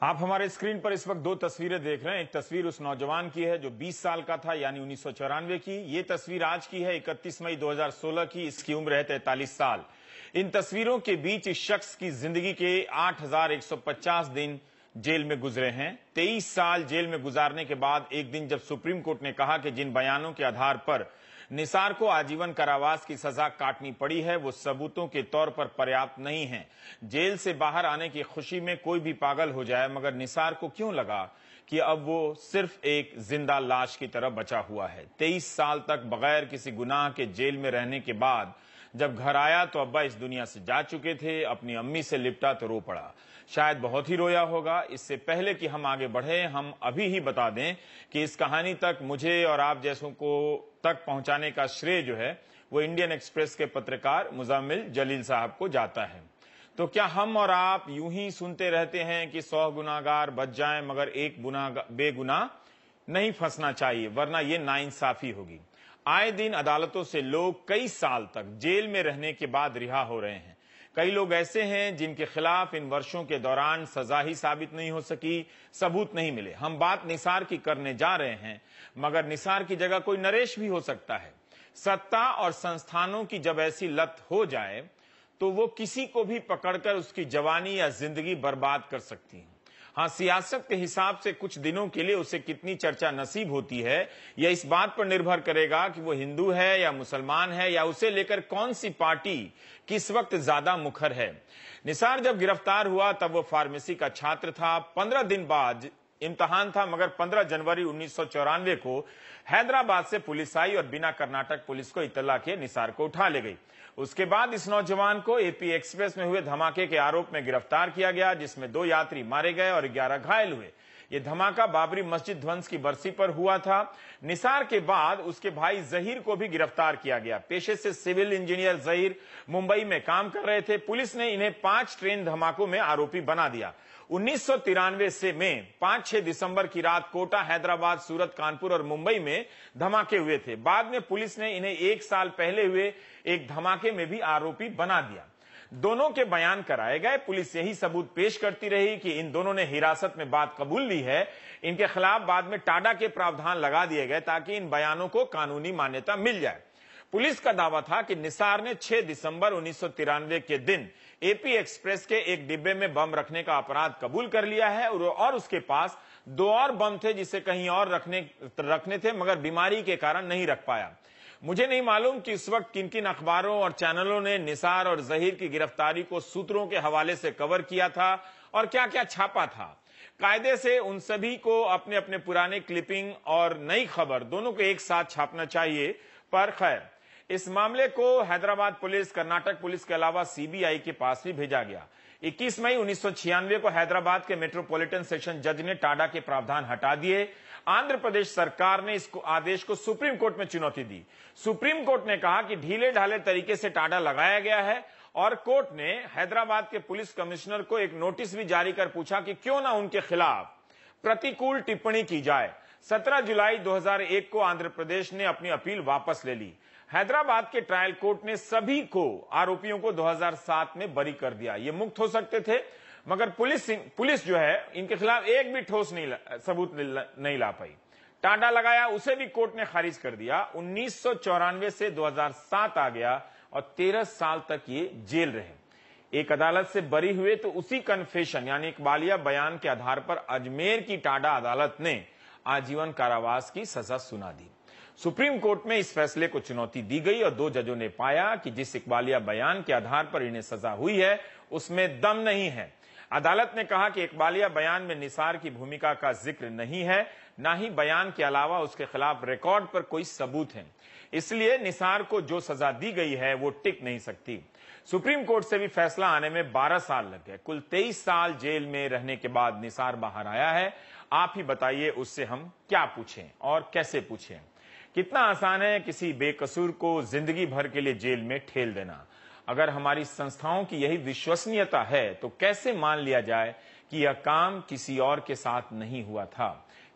आप हमारे स्क्रीन पर इस वक्त दो तस्वीरें देख रहे हैं। एक तस्वीर उस नौजवान की है जो 20 साल का था, यानी 1994 की। ये तस्वीर आज की है 31 मई 2016 की। इसकी उम्र है 43 साल। इन तस्वीरों के बीच इस शख्स की जिंदगी के 8150 दिन जेल में गुजरे हैं। 23 साल जेल में गुजारने के बाद एक दिन जब सुप्रीम कोर्ट ने कहा कि जिन बयानों के आधार पर निसार को आजीवन कारावास की सजा काटनी पड़ी है वो सबूतों के तौर पर पर्याप्त नहीं है। जेल से बाहर आने की खुशी में कोई भी पागल हो जाए, मगर निसार को क्यों लगा कि अब वो सिर्फ एक जिंदा लाश की तरह बचा हुआ है। 23 साल तक बगैर किसी गुनाह के जेल में रहने के बाद जब घर आया तो अब्बा इस दुनिया से जा चुके थे। अपनी अम्मी से लिपटा तो रो पड़ा। शायद बहुत ही रोया होगा। इससे पहले कि हम आगे बढ़े, हम अभी ही बता दें कि इस कहानी तक मुझे और आप जैसों को तक पहुंचाने का श्रेय जो है वो इंडियन एक्सप्रेस के पत्रकार मुजम्मिल जलील साहब को जाता है। तो क्या हम और आप यूं ही सुनते रहते हैं कि 100 गुनाहगार बच जाएं मगर एक बेगुनाह नहीं फंसना चाहिए, वरना यह नाइंसाफी होगी। आए दिन अदालतों से लोग कई साल तक जेल में रहने के बाद रिहा हो रहे हैं। कई लोग ऐसे हैं जिनके खिलाफ इन वर्षों के दौरान सजा ही साबित नहीं हो सकी, सबूत नहीं मिले। हम बात निसार की करने जा रहे हैं, मगर निसार की जगह कोई नरेश भी हो सकता है। सत्ता और संस्थानों की जब ऐसी लत हो जाए तो वो किसी को भी पकड़कर उसकी जवानी या जिंदगी बर्बाद कर सकती है। हाँ, सियासत के हिसाब से कुछ दिनों के लिए उसे कितनी चर्चा नसीब होती है यह इस बात पर निर्भर करेगा कि वो हिंदू है या मुसलमान है, या उसे लेकर कौन सी पार्टी किस वक्त ज्यादा मुखर है। निसार जब गिरफ्तार हुआ तब वो फार्मेसी का छात्र था। 15 दिन बाद इम्तहान था, मगर 15 जनवरी 1994 को हैदराबाद से पुलिस आई और बिना कर्नाटक पुलिस को इत्तला किए निसार को उठा ले गई। उसके बाद इस नौजवान को एपी एक्सप्रेस में हुए धमाके के आरोप में गिरफ्तार किया गया, जिसमें 2 यात्री मारे गए और 11 घायल हुए। यह धमाका बाबरी मस्जिद ध्वंस की बरसी पर हुआ था। निसार के बाद उसके भाई जहीर को भी गिरफ्तार किया गया। पेशे से सिविल इंजीनियर जहीर मुंबई में काम कर रहे थे। पुलिस ने इन्हें 5 ट्रेन धमाकों में आरोपी बना दिया। 1993 से में 5-6 दिसंबर की रात कोटा, हैदराबाद, सूरत, कानपुर और मुंबई में धमाके हुए थे। बाद में पुलिस ने इन्हें 1 साल पहले हुए एक धमाके में भी आरोपी बना दिया। दोनों के बयान कराए गए। पुलिस यही सबूत पेश करती रही कि इन दोनों ने हिरासत में बात कबूल ली है। इनके खिलाफ बाद में टाडा के प्रावधान लगा दिए गए ताकि इन बयानों को कानूनी मान्यता मिल जाए। पुलिस का दावा था कि निसार ने 6 दिसंबर 1993 के दिन एपी एक्सप्रेस के एक डिब्बे में बम रखने का अपराध कबूल कर लिया है और उसके पास 2 और बम थे जिसे कहीं और रखने थे, मगर बीमारी के कारण नहीं रख पाया। मुझे नहीं मालूम कि इस वक्त किन किन अखबारों और चैनलों ने निसार और जहीर की गिरफ्तारी को सूत्रों के हवाले से कवर किया था और क्या क्या छापा था। कायदे से उन सभी को अपने अपने पुराने क्लिपिंग और नई खबर दोनों को एक साथ छापना चाहिए, पर खैर इस मामले को हैदराबाद पुलिस, कर्नाटक पुलिस के अलावा सीबीआई के पास भी भेजा गया। 21 मई 1996 को हैदराबाद के मेट्रोपॉलिटन सेशन जज ने टाडा के प्रावधान हटा दिए। आंध्र प्रदेश सरकार ने इस आदेश को सुप्रीम कोर्ट में चुनौती दी। सुप्रीम कोर्ट ने कहा कि ढीले ढाले तरीके से टाडा लगाया गया है, और कोर्ट ने हैदराबाद के पुलिस कमिश्नर को एक नोटिस भी जारी कर पूछा कि क्यों ना उनके खिलाफ प्रतिकूल टिप्पणी की जाए। 17 जुलाई 2001 को आंध्र प्रदेश ने अपनी अपील वापस ले ली। हैदराबाद के ट्रायल कोर्ट ने सभी को, आरोपियों को 2007 में बरी कर दिया। ये मुक्त हो सकते थे, मगर पुलिस जो है इनके खिलाफ एक भी ठोस सबूत नहीं ला पाई। टाडा लगाया, उसे भी कोर्ट ने खारिज कर दिया। 1994 से 2007 आ गया और 13 साल तक ये जेल रहे। एक अदालत से बरी हुए तो उसी कन्फेशन यानी इकबालिया बयान के आधार पर अजमेर की टाडा अदालत ने आजीवन कारावास की सजा सुना दी। सुप्रीम कोर्ट में इस फैसले को चुनौती दी गई और 2 जजों ने पाया कि जिस इकबालिया बयान के आधार पर इन्हें सजा हुई है उसमें दम नहीं है। अदालत ने कहा कि इकबालिया बयान में निसार की भूमिका का जिक्र नहीं है, ना ही बयान के अलावा उसके खिलाफ रिकॉर्ड पर कोई सबूत है। इसलिए निसार को जो सजा दी गई है वो टिक नहीं सकती। सुप्रीम कोर्ट से भी फैसला आने में 12 साल लग गए। कुल 23 साल जेल में रहने के बाद निसार बाहर आया है। आप ही बताइए उससे हम क्या पूछें और कैसे पूछें। कितना आसान है किसी बेकसूर को जिंदगी भर के लिए जेल में ठेल देना। अगर हमारी संस्थाओं की यही विश्वसनीयता है तो कैसे मान लिया जाए कि यह काम किसी और के साथ नहीं हुआ था।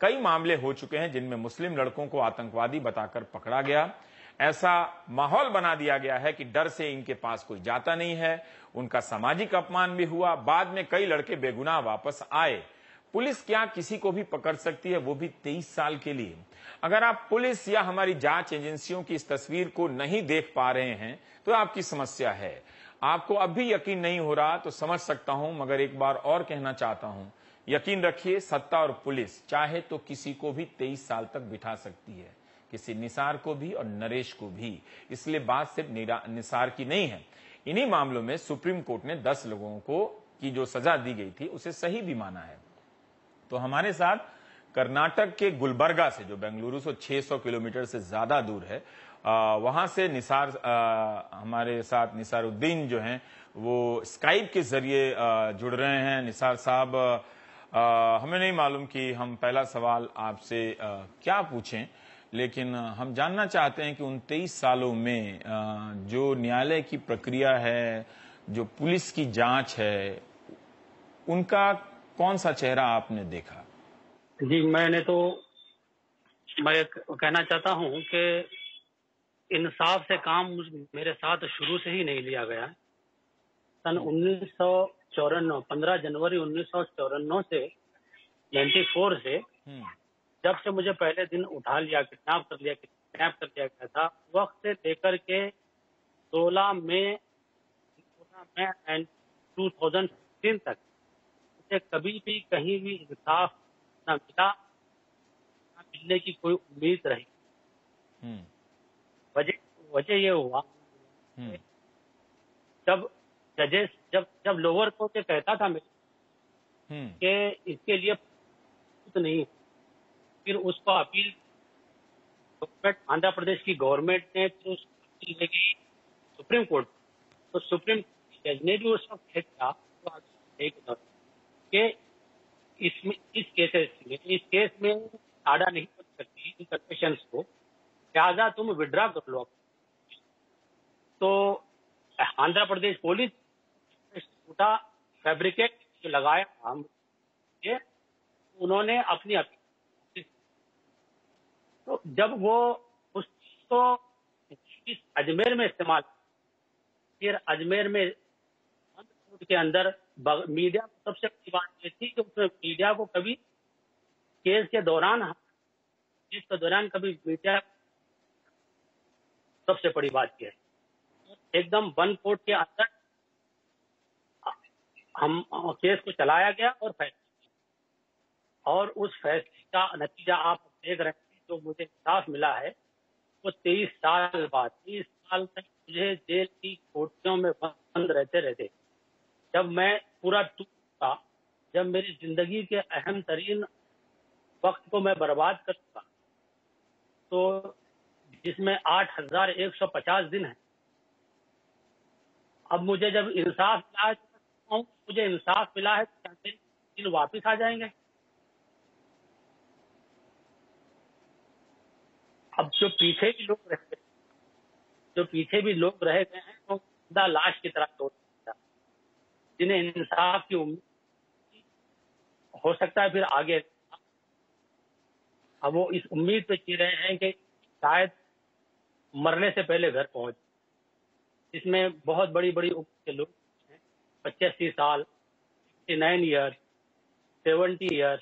कई मामले हो चुके हैं जिनमें मुस्लिम लड़कों को आतंकवादी बताकर पकड़ा गया। ऐसा माहौल बना दिया गया है कि डर से इनके पास कोई जाता नहीं है। उनका सामाजिक अपमान भी हुआ। बाद में कई लड़के बेगुनाह वापस आए। पुलिस क्या किसी को भी पकड़ सकती है, वो भी 23 साल के लिए? अगर आप पुलिस या हमारी जांच एजेंसियों की इस तस्वीर को नहीं देख पा रहे हैं तो आपकी समस्या है। आपको अब भी यकीन नहीं हो रहा तो समझ सकता हूं, मगर एक बार और कहना चाहता हूं, यकीन रखिए, सत्ता और पुलिस चाहे तो किसी को भी 23 साल तक बिठा सकती है, किसी निसार को भी और नरेश को भी। इसलिए बात सिर्फ निसार की नहीं है। इन्हीं मामलों में सुप्रीम कोर्ट ने 10 लोगों को की जो सजा दी गई थी उसे सही भी माना है। तो हमारे साथ कर्नाटक के गुलबर्गा से, जो बेंगलुरु से 600 किलोमीटर से ज्यादा दूर है, वहां से हमारे साथ निसारुद्दीन जो हैं वो स्काइप के जरिए जुड़ रहे हैं। निसार साहब, हमें नहीं मालूम कि हम पहला सवाल आपसे क्या पूछें, लेकिन हम जानना चाहते हैं कि उन 23 सालों में जो न्यायालय की प्रक्रिया है, जो पुलिस की जांच है, उनका कौन सा चेहरा आपने देखा? जी, मैं कहना चाहता हूं कि इंसाफ से काम मेरे साथ शुरू से ही नहीं लिया गया। सन 1994, 15 जनवरी 1994 से 94 से जब से मुझे पहले दिन उठा लिया, किडनैप कर लिया गया था, वक्त से लेकर के 16 मई 2015 तक मुझे कभी भी कहीं भी इंसाफ न मिला, न मिलने की कोई उम्मीद रही। वजह ये हुआ जब जजेस जब लोअर कोर्ट ये कहता था कि इसके लिए कुछ नहीं, फिर उसको अपील गवर्नमेंट, आंध्र प्रदेश की गवर्नमेंट ने तो अपील ले गई सुप्रीम कोर्ट। तो सुप्रीम जज ने भी उस वक्त किया कि इस केस में आड़ा नहीं बन सकती इन कन्फेशंस को, लिहाजा तुम विड्रा कर लो। तो आंध्र प्रदेश पुलिस झूठा फैब्रिकेट जो लगाया था, उन्होंने अपनी अपील, तो जब वो उस चीज को अजमेर में इस्तेमाल, फिर अजमेर में कोर्ट के अंदर मीडिया को सबसे बड़ी बात ये थी कि उसमें मीडिया को कभी केस के दौरान कभी मीडिया, सबसे बड़ी बात यह है एकदम बंद कोर्ट के अंदर हम केस को चलाया गया और फैसला, और उस फैसले का नतीजा आप देख रहे हैं। जो मुझे इंसाफ मिला है वो 23 साल बाद, 30 साल तक मुझे जेल की कोठरियों में बंद रहते जब मैं पूरा टूटा, जब मेरी जिंदगी के अहम तरीन वक्त को मैं बर्बाद कर चुका, तो जिसमें 8,150 दिन है, अब मुझे जब इंसाफ मिला है, मुझे इंसाफ मिला है, तो क्या दिन वापिस आ जाएंगे? अब जो पीछे भी लोग रह गए हैं, तो जिंदा लाश की तरह तोड़, जिन्हें इंसाफ की उम्मीद हो सकता है फिर आगे, अब वो इस उम्मीद पे जी रहे हैं कि शायद मरने से पहले घर पहुंच। इसमें बहुत बड़ी उम्र के लोग हैं, 85 साल, 69 ईयर्स, 70 ईयर्स,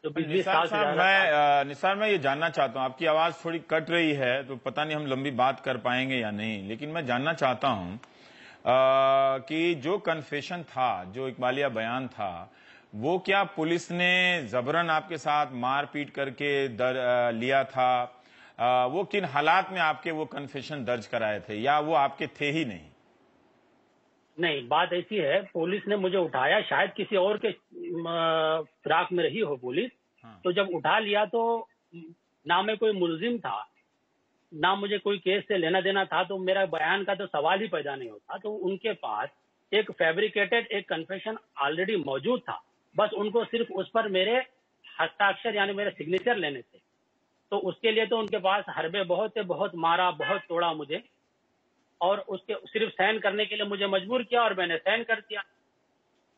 जो 20 साल से ज्यादा। निसार, मैं ये जानना चाहता हूँ, आपकी आवाज थोड़ी कट रही है, तो पता नहीं हम लंबी बात कर पाएंगे या नहीं, लेकिन मैं जानना चाहता हूँ कि जो कन्फेशन था, जो इकबालिया बयान था, वो क्या पुलिस ने जबरन आपके साथ मारपीट करके लिया था? वो किन हालात में आपके वो कन्फेशन दर्ज कराए थे, या वो आपके थे ही नहीं? नहीं, बात ऐसी है, पुलिस ने मुझे उठाया, शायद किसी और के फिराक में रही हो पुलिस। हाँ। तो जब उठा लिया तो ना मैं कोई मुलजिम था, ना मुझे कोई केस से लेना देना था, तो मेरा बयान का तो सवाल ही पैदा नहीं होता। तो उनके पास एक फैब्रिकेटेड एक कन्फेशन ऑलरेडी मौजूद था, बस उनको सिर्फ उस पर मेरे हस्ताक्षर यानी मेरे सिग्नेचर लेने थे। तो उसके लिए तो उनके पास हरबे बहुत मारा, बहुत तोड़ा मुझे, और उसके सिर्फ साइन करने के लिए मुझे मजबूर किया, और मैंने साइन कर दिया।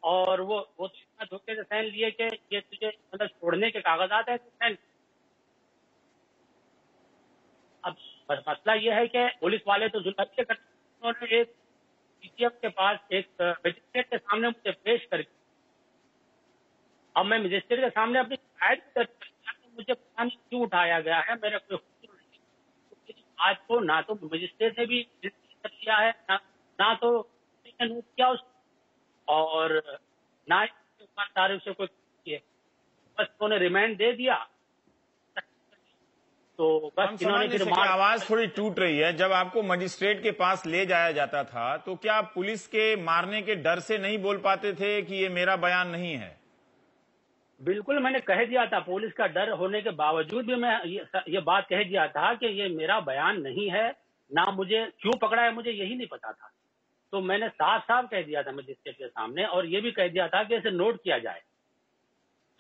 और वो धोखे से साइन लिए कि ये तुझे मतलब छोड़ने के कागजात है, साइन। अब मसला ये है कि पुलिस वाले तो जुल्म करते, उन्होंने एक पीसीएफ के पास एक मजिस्ट्रेट के सामने मुझे पेश करके अब मैं मजिस्ट्रेट के सामने अपनी शिकायत दर्ज कर दिया कि मुझे पता नहीं क्यों उठाया गया है, मेरा कोई कसूर नहीं। तो इस बात को ना तो मजिस्ट्रेट ने भी कर लिया है, ना तो किसी ने नोट किया उसको, और ना ही उसके ऊपर तारीफ से कोई किए। बस उन्होंने रिमांड दे दिया, तो हम बस इन्होंने समझ नहीं फिर सके, आवाज थोड़ी टूट रही है। जब आपको मजिस्ट्रेट के पास ले जाया जाता था तो क्या आप पुलिस के मारने के डर से नहीं बोल पाते थे कि ये मेरा बयान नहीं है? बिल्कुल, मैंने कह दिया था, पुलिस का डर होने के बावजूद भी मैं ये बात कह दिया था कि ये मेरा बयान नहीं है, ना मुझे क्यों पकड़ा है मुझे यही नहीं पता था। तो मैंने साफ साफ कह दिया था मजिस्ट्रेट के सामने, और ये भी कह दिया था कि इसे नोट किया जाए।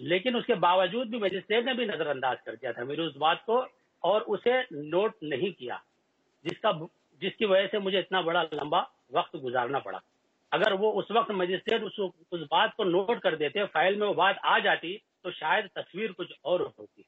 लेकिन उसके बावजूद भी मजिस्ट्रेट ने भी नजरअंदाज कर दिया था मेरी उस बात को, और उसे नोट नहीं किया, जिसकी वजह से मुझे इतना बड़ा लंबा वक्त गुजारना पड़ा। अगर वो उस वक्त मजिस्ट्रेट उस बात को नोट कर देते, फाइल में वो बात आ जाती, तो शायद तस्वीर कुछ और होती।